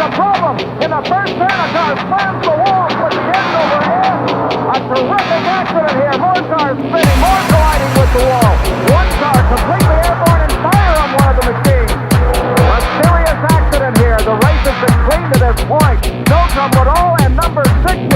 the problem? In the first turn, a car slams the wall with the end over end. A terrific accident here. More cars spinning, more colliding with the wall. One car completely airborne and fire on one of the machines. A serious accident here. The race has been clean to this point. No trouble at all, and number 66,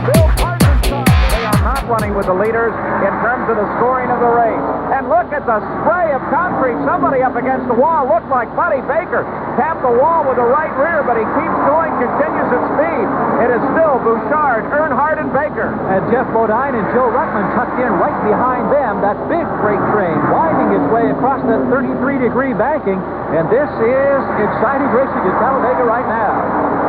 Bill Parsons' car. They are not running with the leaders in terms of the scoring of the race. And look at the spray of concrete. Somebody up against the wall looked like Buddy Baker. Tapped the wall with the right rear, but he keeps going, continues at speed. It is still Bouchard, Earnhardt, and Baker. And Jeff Bodine and Joe Ruttman tucked in right behind them. That big freight train winding its way across that 33-degree banking. And this is exciting racing at Talladega right now.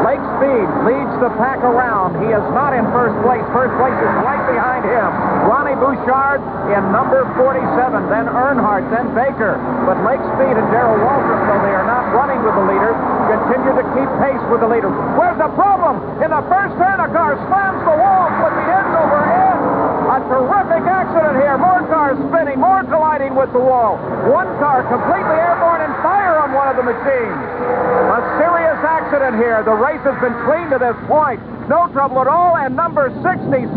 Lake Speed leads the pack around. He is not in first place. First place is right behind him. Ronnie Bouchard in number 47, then Earnhardt, then Baker. But Lake Speed and Darrell Waltrip, though they are not running with the leaders, continue to keep pace with the leaders. Where's the problem? In the first turn, a car slams the wall with the ends over end. A terrific accident here. More cars spinning, more colliding with the wall. One car completely airborne and fire on one of the machines. A serious accident here. The race has been clean to this point. No trouble at all, and number 66,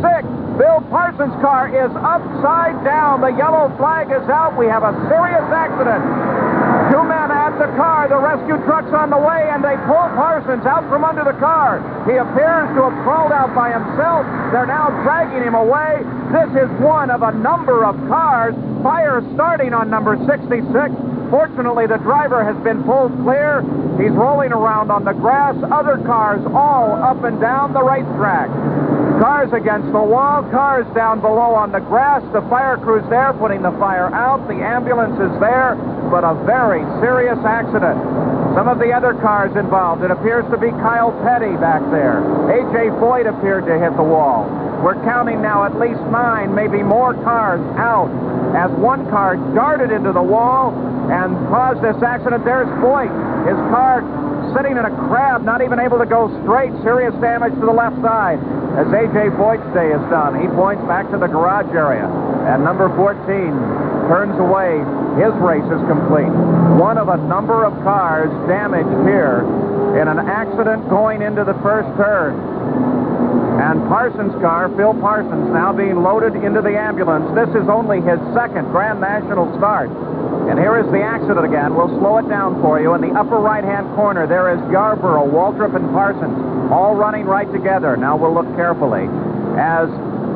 Bill Parsons' car is upside down. The yellow flag is out. We have a serious accident. Two men at the car. The rescue truck's on the way, and they pull Parsons out from under the car. He appears to have crawled out by himself. They're now dragging him away. This is one of a number of cars. Fire starting on number 66. Fortunately, the driver has been pulled clear. He's rolling around on the grass. Other cars all up and down the racetrack. Cars against the wall, cars down below on the grass. The fire crew's there putting the fire out. The ambulance is there, but a very serious accident. Some of the other cars involved, it appears to be Kyle Petty back there. A.J. Foyt appeared to hit the wall. We're counting now at least 9, maybe more cars out, as one car darted into the wall and caused this accident. There's Foyt. His car sitting in a crab, not even able to go straight. Serious damage to the left side. As A.J. Foyt's day is done, he points back to the garage area. And number 14 turns away. His race is complete. One of a number of cars damaged here in an accident going into the first turn. And Parsons' car, Phil Parsons, now being loaded into the ambulance. This is only his second Grand National start. And here is the accident again. We'll slow it down for you. In the upper right-hand corner, there is Yarborough, Waltrip, and Parsons, all running right together. Now we'll look carefully. As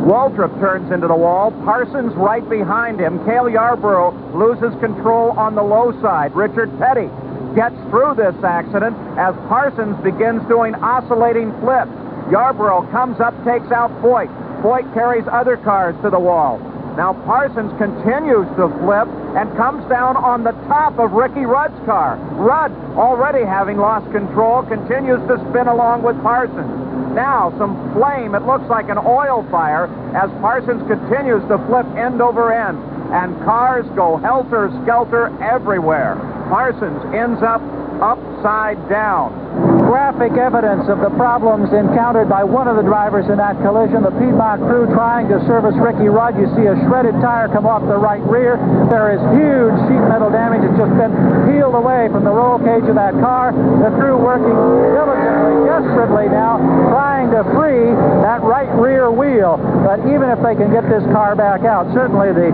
Waltrip turns into the wall, Parsons right behind him. Cale Yarborough loses control on the low side. Richard Petty gets through this accident as Parsons begins doing oscillating flips. Yarborough comes up, takes out Foyt. Foyt carries other cars to the wall. Now Parsons continues to flip and comes down on the top of Ricky Rudd's car. Rudd, already having lost control, continues to spin along with Parsons. Now some flame, it looks like an oil fire, as Parsons continues to flip end over end. And cars go helter-skelter everywhere. Parsons ends up upside down. Graphic evidence of the problems encountered by one of the drivers in that collision. The Piedmont crew trying to service Ricky Rudd. You see a shredded tire come off the right rear. There is huge sheet metal damage. It's just been peeled away from the roll cage of that car. The crew working diligently, desperately now, trying to free that right rear wheel. But even if they can get this car back out, certainly the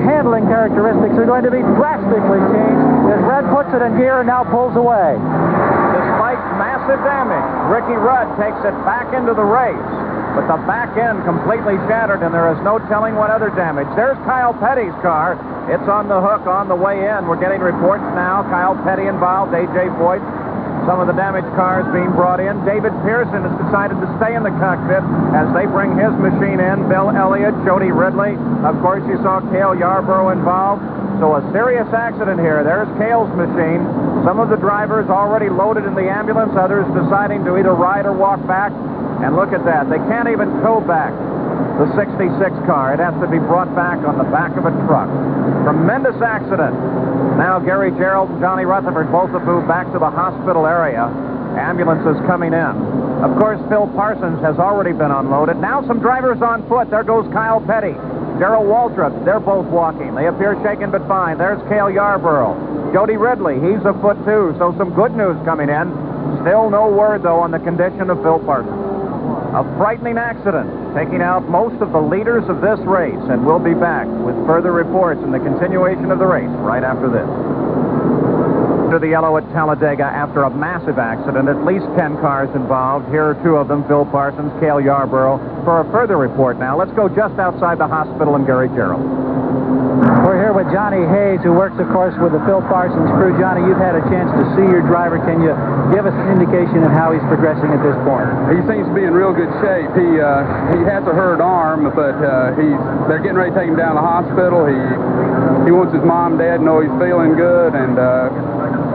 handling characteristics are going to be drastically changed as Red puts it in gear and now pulls away. Despite massive damage, Ricky Rudd takes it back into the race. But the back end completely shattered, and there is no telling what other damage. There's Kyle Petty's car. It's on the hook on the way in. We're getting reports now. Kyle Petty involved, A.J. Foyt. Some of the damaged cars being brought in. David Pearson has decided to stay in the cockpit as they bring his machine in. Bill Elliott, Jody Ridley. Of course, you saw Cale Yarborough involved. So a serious accident here. There's Cale's machine. Some of the drivers already loaded in the ambulance, others deciding to either ride or walk back. And look at that. They can't even tow back the 66 car. It has to be brought back on the back of a truck. Tremendous accident. Now Gary Gerald and Johnny Rutherford both have moved back to the hospital area. Ambulances coming in. Of course, Phil Parsons has already been unloaded. Now some drivers on foot. There goes Kyle Petty. Darrell Waltrip, they're both walking. They appear shaken but fine. There's Cale Yarborough. Jody Ridley, he's afoot too, so some good news coming in. Still no word, though, on the condition of Phil Parsons. A frightening accident taking out most of the leaders of this race, and we'll be back with further reports and the continuation of the race right after this. To the yellow at Talladega after a massive accident, at least 10 cars involved. Here are two of them, Phil Parsons, Cale Yarborough. For a further report now, let's go just outside the hospital in Gary Gerald. We're here with Johnny Hayes, who works, of course, with the Phil Parsons crew. Johnny, you've had a chance to see your driver. Can you give us an indication of how he's progressing at this point? He seems to be in real good shape. He has a hurt arm, but they're getting ready to take him down to the hospital. He wants his mom and dad to know he's feeling good, and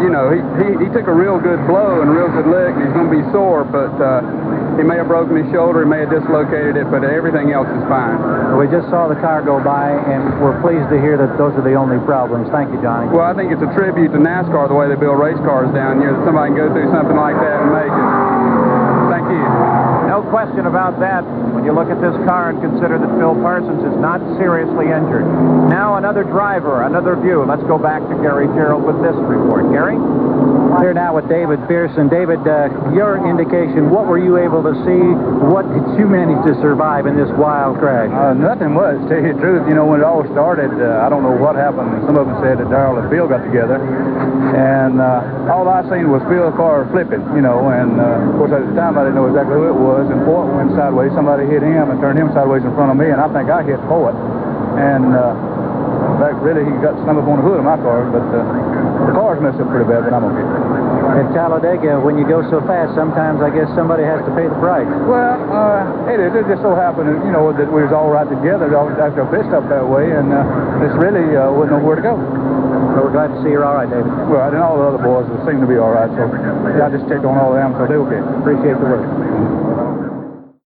you know, he took a real good blow and a real good lick, and he's going to be sore, but he may have broken his shoulder, he may have dislocated it, but everything else is fine. We just saw the car go by, and we're pleased to hear that those are the only problems. Thank you, Johnny. Well, I think it's a tribute to NASCAR, the way they build race cars down here, that somebody can go through something like that and make it. Thank you. No question about that when you look at this car and consider that Phil Parsons is not seriously injured. Now another driver, another view. Let's go back to Gary Gerald with this report. Gary? Here now with David Pearson. David, your indication, what were you able to see? What did you manage to survive in this wild crash? Nothing much, to tell you the truth. You know, when it all started, I don't know what happened. Some of them said that Darrell and Phil got together, and all I seen was Phil's car flipping, you know, and of course at the time I didn't know exactly who it was, and Fort went sideways. Somebody hit him and turned him sideways in front of me, and I think I hit Fort. And in fact, really, he got snuck up on the hood of my car, but the car's messed up pretty bad, but I'm okay. At Talladega, when you go so fast, sometimes I guess somebody has to pay the price. Well, it is. It just so happened, you know, that we was all right together after a pit stop that way, and just really wouldn't know where to go. So we're glad to see you're all right, David. Well, and all the other boys seem to be all right, so yeah, I just checked on all of them, so they're okay. Appreciate the work.